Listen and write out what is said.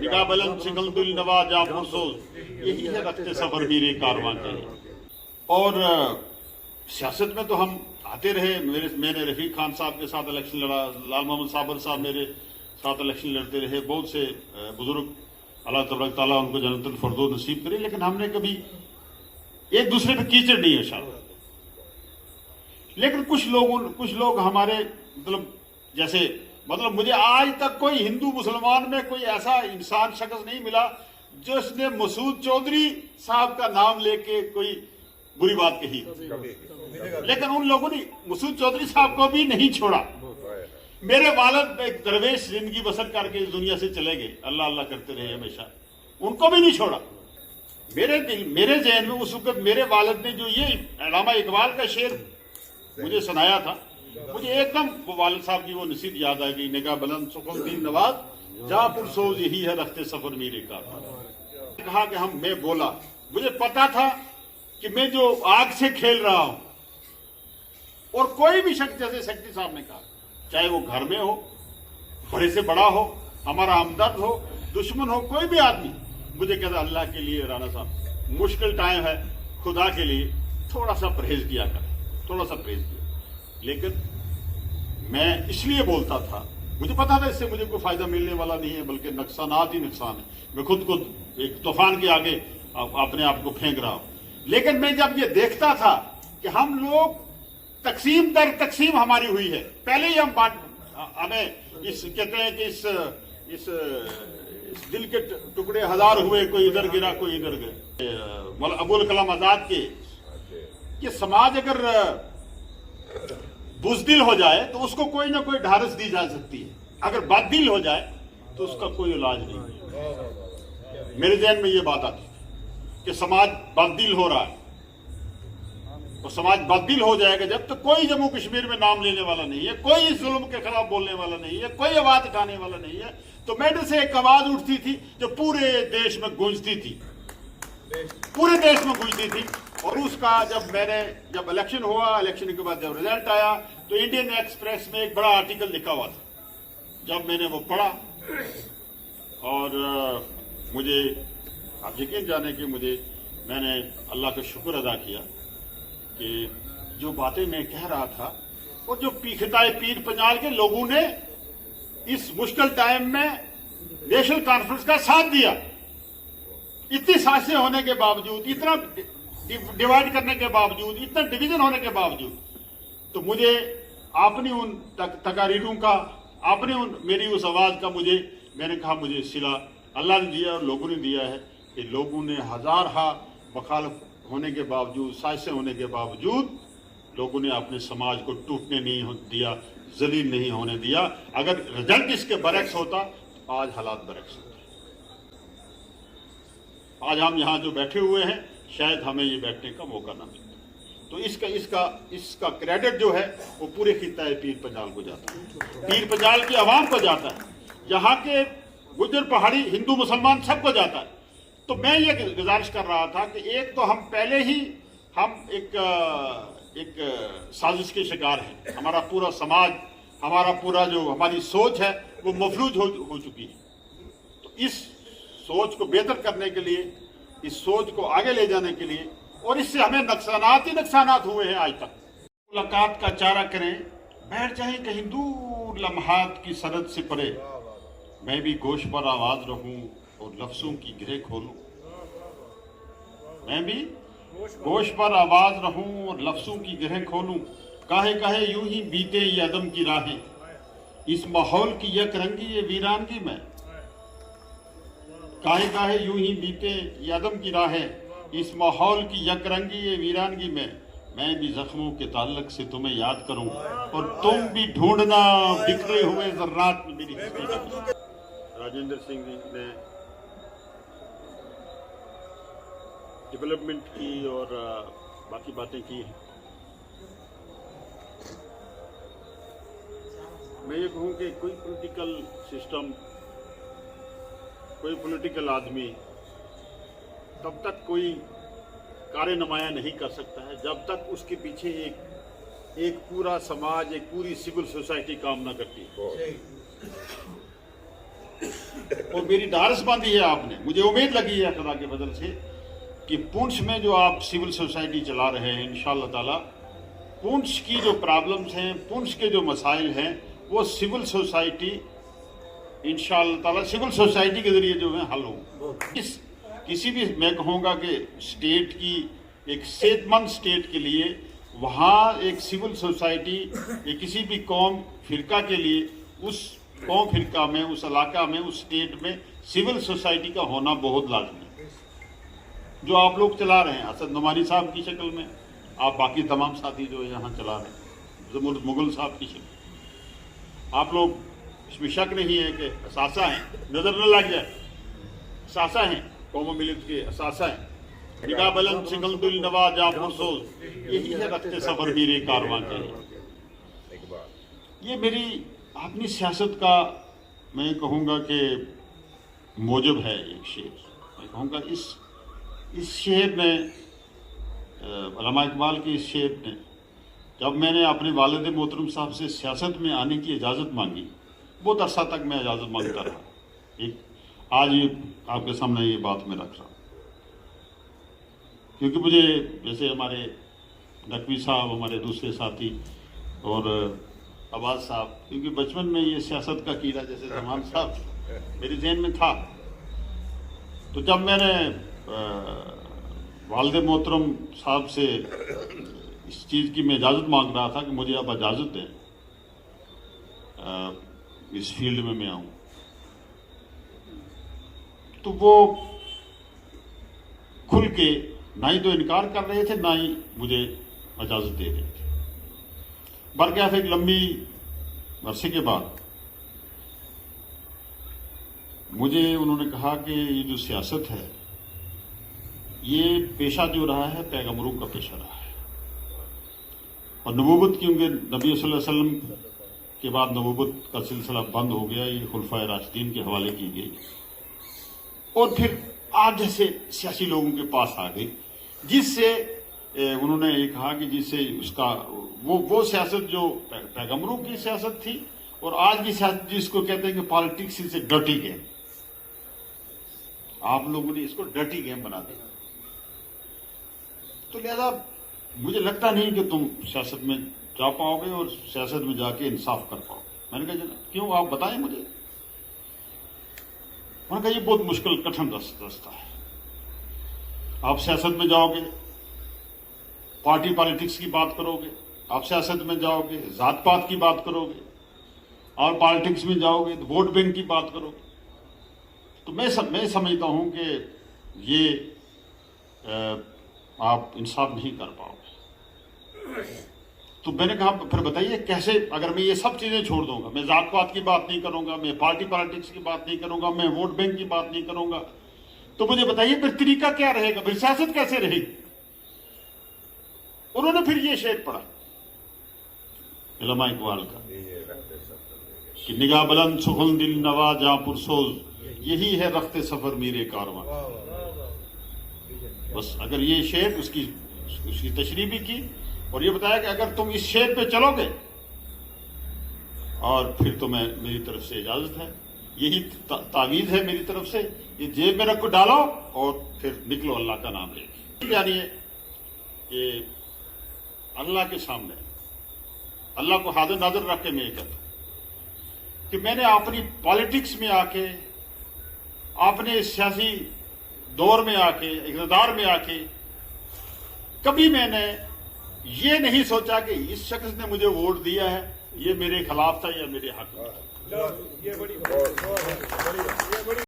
निगाह बुलंद सिकंद दिल नवा जा पुरसोज, यही है रखते सफर मीरे कारवां के। और सियासत में तो हम आते रहे, मैंने रफीक खान साहब के साथ इलेक्शन लड़ा, लाल मोहम्मद साबर साहब मेरे साथ इलेक्शन लड़ते रहे, बहुत से बुजुर्ग अल्लाह तबारक तआला उनको जन्नतुल फिरदौस नसीब करे, लेकिन हमने कभी एक दूसरे पे कीचड़ नहीं है। लेकिन कुछ लोग हमारे जैसे मुझे आज तक कोई हिंदू मुसलमान में कोई ऐसा इंसान शख्स नहीं मिला जिसने मसूद चौधरी साहब का नाम लेके कोई बुरी बात कही, लेकिन उन लोगों ने मसूद चौधरी साहब को भी नहीं छोड़ा। मेरे वालिद एक दरवेश जिंदगी बसर करके इस दुनिया से चले गए, अल्लाह अल्लाह करते रहे हमेशा, उनको भी नहीं छोड़ा। मेरे ज़हन में उस वक्त मेरे वालिद ने जो ये अल्लामा इकबाल का शेर मुझे सुनाया था, मुझे एकदम वालिद साहब की वो नसीहत याद आ गई, निगाह बुलंद सुकून दीन नवाज जा पुरसोज, यही है रखते सफर मीरे का। कहा कि मैं बोला, मुझे पता था कि मैं जो आग से खेल रहा हूं, और कोई भी शख्स जैसे सेक्रेटरी साहब ने कहा, चाहे वो घर में हो, बड़े से बड़ा हो, हमारा हमदर्द हो, दुश्मन हो, कोई भी आदमी मुझे कहता अल्लाह के लिए राणा साहब मुश्किल टाइम है, खुदा के लिए थोड़ा सा परहेज किया कर, थोड़ा सा परहेज किया। लेकिन मैं इसलिए बोलता था, मुझे पता था इससे मुझे कोई फायदा मिलने वाला नहीं है, बल्कि नुकसानात ही नुकसान है। मैं खुद को एक तूफान के आगे अपने आप को फेंक रहा हूं। लेकिन मैं जब ये देखता था कि हम लोग तकसीम दर तकसीम हमारी हुई है, पहले ही हमें इस कहते हैं कि इस दिल के टुकड़े हजार हुए, कोई इधर गिरा कोई इधर गिरा। अबुल कलाम आजाद के कि समाज अगर बुज़दिल हो जाए तो उसको कोई ना कोई ढारस दी जा सकती है, अगर बददिल हो जाए तो उसका कोई इलाज नहीं है। मेरे ज़हन में ये बात आती थी कि समाज बददिल हो रहा है, और समाज बददिल हो जाएगा जब तक कोई जम्मू कश्मीर में नाम लेने वाला नहीं है, कोई इस जुल्म के खिलाफ बोलने वाला नहीं है, कोई आवाज उठाने वाला नहीं है। तो मेरे से एक आवाज उठती थी जो पूरे देश में गूंजती थी, पूरे देश में गूंजती थी। और उसका जब इलेक्शन हुआ, इलेक्शन के बाद जब रिजल्ट आया, तो इंडियन एक्सप्रेस में एक बड़ा आर्टिकल लिखा हुआ था। जब मैंने वो पढ़ा, और मुझे आप यकीन जाने कि मैंने अल्लाह का शुक्र अदा किया कि जो बातें मैं कह रहा था, और जो खिताए पीर पंजाल के लोगों ने इस मुश्किल टाइम में नेशनल कॉन्फ्रेंस का साथ दिया, इतनी साजिशें होने के बावजूद, इतना डिवाइड करने के बावजूद, इतना डिवीजन होने के बावजूद, तो मुझे आपने उन तकारीरों का, आपने मेरी उस आवाज का मैंने कहा मुझे सिला अल्लाह ने दिया और लोगों ने दिया है कि लोगों ने हजारहा मुखालिफ होने के बावजूद, साजिशें होने के बावजूद, लोगों ने अपने समाज को टूटने नहीं दिया, जलील नहीं होने दिया। अगर रिजल्ट इसके बरक्स होता तो आज हालात बरक्स होते। आज हम यहाँ जो बैठे हुए हैं, शायद हमें ये बैठने का मौका ना मिलता। तो इसका क्रेडिट जो है वो पूरे खिताए पीर पंजाल को जाता है, पीर पंजाल की आवाम को जाता है, यहाँ के गुज्जर पहाड़ी हिंदू मुसलमान सबको जाता है। तो मैं ये गुजारिश कर रहा था कि एक तो हम पहले ही एक साजिश के शिकार हैं, हमारा पूरा समाज, हमारा पूरा जो हमारी सोच है वो मफलूज हो चुकी है। तो इस सोच को बेहतर करने के लिए, इस सोच को आगे ले जाने के लिए, और इससे हमें नुकसानात ही नुकसानात हुए हैं आज तक। मुलाकात का चारा करें, बैठ जाएं कहीं दूर लम्हात की सरहद से परे, मैं भी गोश पर आवाज रहूं और लफ्जों की गिरह खोलूं। मैं भी गोश पर आवाज रहूं और लफ्जों की गिरह खोलूं। काहे काहे यूं ही बीते ये अदम की राहें, इस माहौल की यकरंगी ये वीरानगी में। काहे काहे यूं ही बीते ये अदम की राहें, इस माहौल की यकरंगी ये वीरानगी में। मैं भी जख्मों के ताल्लुक से तुम्हें याद करूं, और तुम भी ढूंढना बिखरे हुए जर्रात में मेरी। राजेंद्र सिंह जी ने डेवलपमेंट की और बाकी बातें की हैं। मैं ये कहूँ कि कोई पॉलिटिकल सिस्टम, कोई पॉलिटिकल आदमी तब तक कोई कार्य नुमाया नहीं कर सकता है जब तक उसके पीछे एक पूरा समाज, एक पूरी सिविल सोसाइटी काम ना करती है। اور میری ڈھارس باندھی ہے آپ نے. مجھے امید لگی ہے خدا کے فضل سے کہ پونچھ میں جو آپ سول سوسائٹی چلا رہے ہیں انشاءاللہ تعالی پونچھ کی جو پرابلمز ہیں، پونچھ کے جو مسائل ہیں، وہ سول سوسائٹی انشاءاللہ تعالی سول سوسائٹی کے ذریعے جو ہے حل ہوں. کسی بھی میں کہوں گا کہ اسٹیٹ کی ایک صحت مند اسٹیٹ کے لیے وہاں ایک سول سوسائٹی یا کسی بھی قوم فرقہ کے لیے اس قوم فرقہ میں، اس علاقہ میں، اس اسٹیٹ میں سول سوسائٹی کا ہونا بہت لازمی ہے. جو آپ لوگ چلا رہے ہیں اسد نعمانی صاحب کی شکل میں، آپ باقی تمام ساتھی جو یہاں چلا رہے ہیں زمر مغل صاحب کی شکل، آپ لوگ اس میں شک نہیں ہے کہ اثاثہ ہیں، نظر نہ لگ جائے، اثاثہ ہیں، قوم و ملت کے اثاثہ ہیں. نگاہ بلند سنگل دل نوا جاں پرسوز، یہی ہے رخت سفر میرے کارواں کے. یہ میری اپنی سیاست کا میں کہوں گا کہ موجب ہے ایک شعر. میں کہوں گا اس شعر نے علامہ اقبال کے اس شعر نے جب میں نے اپنے والد محترم صاحب سے سیاست میں آنے کی اجازت مانگی، بہت عرصہ تک میں اجازت مانگتا رہا. آج آپ کے سامنے یہ بات میں رکھ رہا ہوں کیونکہ مجھے جیسے ہمارے نقوی صاحب، ہمارے دوسرے ساتھی اور عباس صاحب، کیونکہ بچپن میں یہ سیاست کا کیڑا جیسے زمان صاحب میرے ذہن میں تھا، تو جب میں نے والد محترم صاحب سے اس چیز کی میں اجازت مانگ رہا تھا کہ مجھے اب اجازت دیں اس فیلڈ میں آؤں، تو وہ کھل کے نہ ہی تو انکار کر رہے تھے، نہ ہی مجھے اجازت دے رہے تھے. بر گیا تھا ایک لمبی عرصے کے بعد مجھے انہوں نے کہا کہ یہ جو سیاست ہے یہ پیشہ جو رہا ہے پیغمبروں کا پیشہ رہا ہے، اور نبوت کیونکہ نبی صلی اللہ علیہ وسلم کے بعد نبوت کا سلسلہ بند ہو گیا، یہ خلفائے راشدین کے حوالے کی گئی، اور پھر آپ جیسے سیاسی لوگوں کے پاس آ گئی جس سے انہوں نے یہ کہا کہ جس سے اس کا وہ سیاست جو پیغمبروں کی سیاست تھی، اور آج کی سیاست جس کو کہتے ہیں کہ politics is a dirty game, آپ لوگوں نے اس کو ڈرٹی گیم بنا دیا. تو لہذا مجھے لگتا نہیں کہ تم سیاست میں جا پاؤ گے اور سیاست میں جا کے انصاف کر پاؤ گے. میں نے کہا کیوں، آپ بتائیں مجھے. انہوں نے کہا یہ بہت مشکل کٹھن رستہ ہے. آپ سیاست میں جاؤ گے پارٹی پالیٹکس کی بات کرو گے، آپ سیاست میں جاؤ گے ذات پات کی بات کرو گے، اور پالیٹکس میں جاؤ گے تو ووٹ بینک کی بات کرو گے. تو میں سمجھتا ہوں کہ یہ آپ انصاف نہیں کر پاؤ گے. تو میں نے کہا پھر بتائیے کیسے، اگر میں یہ سب چیزیں چھوڑ دوں گا، میں ذات پات کی بات نہیں کروں گا، میں پارٹی پالیٹکس کی بات نہیں کروں گا، میں ووٹ بینک کی بات نہیں کروں گا، تو مجھے بتائیے پھر طریقہ کیا رہے گا، پھر سیاست کیسے رہے گی. انہوں نے پھر یہ شعر پڑھا علامہ اقبال کا کہ نگاہ بلند سخن دل نوا جاں پرسوز، یہی ہے رخت سفر میرے کارواں. بس اگر یہ شعر اس کی تشریح بھی کی اور یہ بتایا کہ اگر تم اس شعر پہ چلو گے اور پھر تو میری طرف سے اجازت ہے، یہی تعویذ ہے میری طرف سے، یہ جیب میں رکھ کو ڈالو اور پھر نکلو اللہ کا نام لے کے. یعنی کہ اللہ کے سامنے اللہ کو حاضر ناظر رکھ کے میں یہ کہتا ہوں کہ میں نے اپنی پالیٹکس میں آ کے، اپنے سیاسی دور میں آ کے، اقتدار میں آ کے کبھی میں نے یہ نہیں سوچا کہ اس شخص نے مجھے ووٹ دیا ہے یہ میرے خلاف تھا یا میرے حق میں تھا.